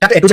Hello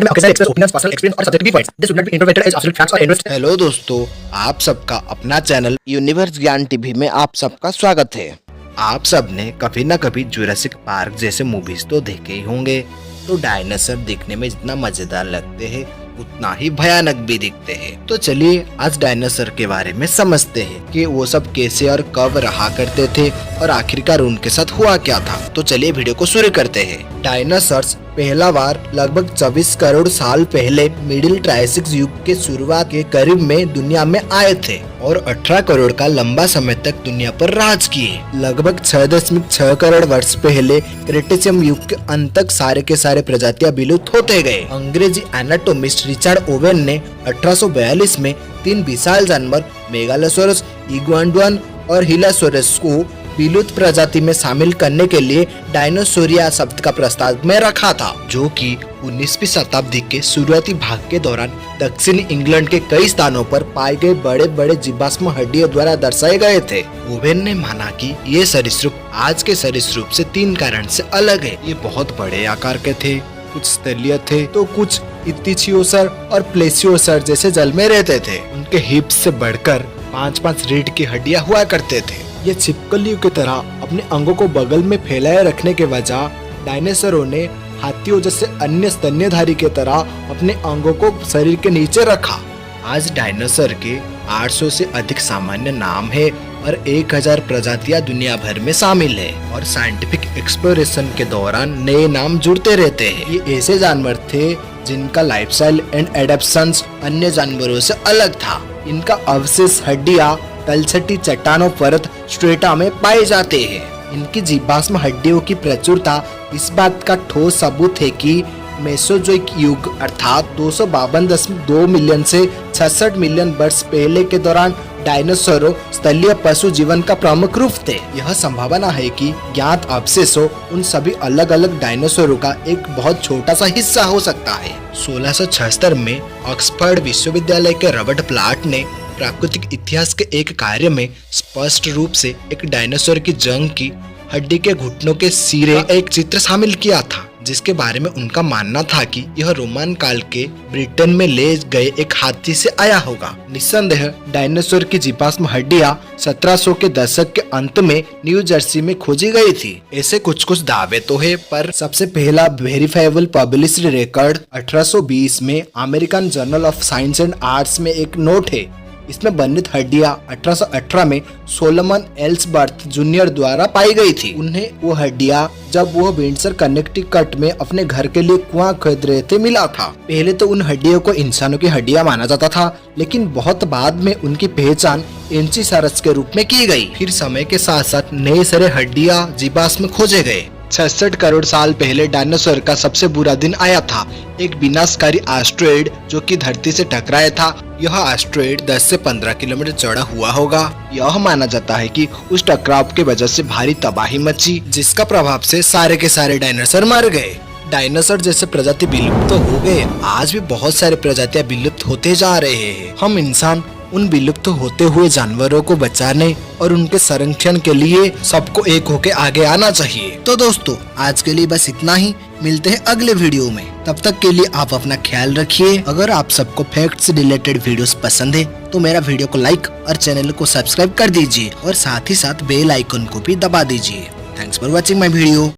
दोस्तों, आप सबका अपना चैनल यूनिवर्स ज्ञान टीवी में आप सबका स्वागत है। आप सब ने कभी न कभी जुरासिक पार्क जैसे मूवीज तो देखे ही होंगे। तो डायनासोर देखने में जितना मजेदार लगते हैं उतना ही भयानक भी दिखते हैं। तो चलिए आज डायनासोर के बारे में समझते हैं कि वो सब कैसे और कब रहा करते थे और आखिरकार उनके साथ हुआ क्या था। तो चलिए वीडियो को शुरू करते हैं। डायनासोर्स पहला बार लगभग 24 करोड़ साल पहले मिडिल ट्रायसिक युग के शुरुआत के करीब में दुनिया में आए थे और 18 करोड़ का लंबा समय तक दुनिया पर राज किए। लगभग 6.6 करोड़ वर्ष पहले क्रेटेशियम युग के अंत तक सारे के सारे प्रजातियां विलुप्त होते गए। अंग्रेजी एनाटोमिस्ट रिचर्ड ओवेन ने 1842 में 3 विशाल जानवर मेगालोसोरस, इग्वानडुआन और हिलासोरस को विलुप्त प्रजाति में शामिल करने के लिए डायनोसोरिया शब्द का प्रस्ताव में रखा था, जो कि 19वीं शताब्दी के शुरुआती भाग के दौरान दक्षिणी इंग्लैंड के कई स्थानों पर पाए गए बड़े बड़े जीवाश्म हड्डियों द्वारा दर्शाए गए थे। ओवेन ने माना कि ये सरीसृप आज के सरीसृप से 3 कारण से अलग है। ये बहुत बड़े आकार के थे, कुछ स्थलीय थे तो कुछ इत्तिचियोसर और प्लेसियोसर जैसे जल में रहते थे। उनके हिप्स से बढ़कर 5-5 रीढ़ की हड्डियां हुआ करते थे। ये छिपकलियों की तरह अपने अंगों को बगल में फैलाए रखने के वजह डायनासोरों ने हाथियों जैसे अन्य स्तन्यधारी के तरह अपने अंगों को शरीर के नीचे रखा। आज डायनासोर के 800 से अधिक सामान्य नाम है और 1000 प्रजातियां दुनिया भर में शामिल है और साइंटिफिक एक्सप्लोरेशन के दौरान नए नाम जुड़ते रहते हैं। ये ऐसे जानवर थे जिनका लाइफस्टाइल एंड एडेप्शंस अन्य जानवरों से अलग था। इनका अवशेष हड्डियां तलछटी चट्टानों परत स्ट्रेटा में पाए जाते हैं। इनकी जीवाश्म हड्डियों की प्रचुरता इस बात का ठोस सबूत है कि मेसोजोइक युग अर्थात 252.2 मिलियन से 66 मिलियन वर्ष पहले के दौरान डायनासोरों स्थलीय पशु जीवन का प्रमुख रूप थे। यह संभावना है कि ज्ञात अवशेषों उन सभी अलग अलग डायनासोरों का एक बहुत छोटा सा हिस्सा हो सकता है। 1676 में ऑक्सफोर्ड विश्वविद्यालय के रॉबर्ट प्लाट ने प्राकृतिक इतिहास के एक कार्य में स्पष्ट रूप से एक डायनासोर की जंग की हड्डी के घुटनों के सिरे का एक चित्र शामिल किया था, जिसके बारे में उनका मानना था कि यह रोमन काल के ब्रिटेन में ले गए एक हाथी से आया होगा। निस्संदेह डायनासोर की जीवाश्म हड्डियां 1700 के दशक के अंत में न्यू जर्सी में खोजी गई थी। ऐसे कुछ दावे तो है, पर सबसे पहला वेरीफाइबल पब्लिश्ड रिकॉर्ड 1820 में American journal of science and arts में एक नोट है। इसमें वर्णित हड्डियां 1818 में सोलोमन एल्सबर्थ जूनियर द्वारा पाई गई थी। उन्हें वो हड्डियां जब वो विंडसर कनेक्टिकट में अपने घर के लिए कुआं खोद रहे थे मिला था। पहले तो उन हड्डियों को इंसानों की हड्डियां माना जाता था, लेकिन बहुत बाद में उनकी पहचान एंचिसारस के रूप में की गई। फिर समय के साथ साथ नए सारे हड्डियां जीवाश्म खोजे गए। 66 करोड़ साल पहले डायनासोर का सबसे बुरा दिन आया था। एक विनाशकारी एस्टेरॉयड जो कि धरती से टकराया था। यह एस्टेरॉयड 10 से 15 किलोमीटर चौड़ा हुआ होगा। यह माना जाता है कि उस टकराव की वजह से भारी तबाही मची, जिसका प्रभाव से सारे के सारे डायनासोर मर गए। डायनासोर जैसे प्रजाति विलुप्त तो हो गए, आज भी बहुत सारे प्रजातियां विलुप्त होते जा रहे हैं। हम इंसान उन विलुप्त होते हुए जानवरों को बचाने और उनके संरक्षण के लिए सबको एक होके आगे आना चाहिए। तो दोस्तों आज के लिए बस इतना ही, मिलते हैं अगले वीडियो में। तब तक के लिए आप अपना ख्याल रखिए। अगर आप सबको फैक्ट्स से रिलेटेड वीडियोस पसंद है तो मेरा वीडियो को लाइक और चैनल को सब्सक्राइब कर दीजिए और साथ ही साथ बेल आइकन को भी दबा दीजिए। Thanks for watching my video.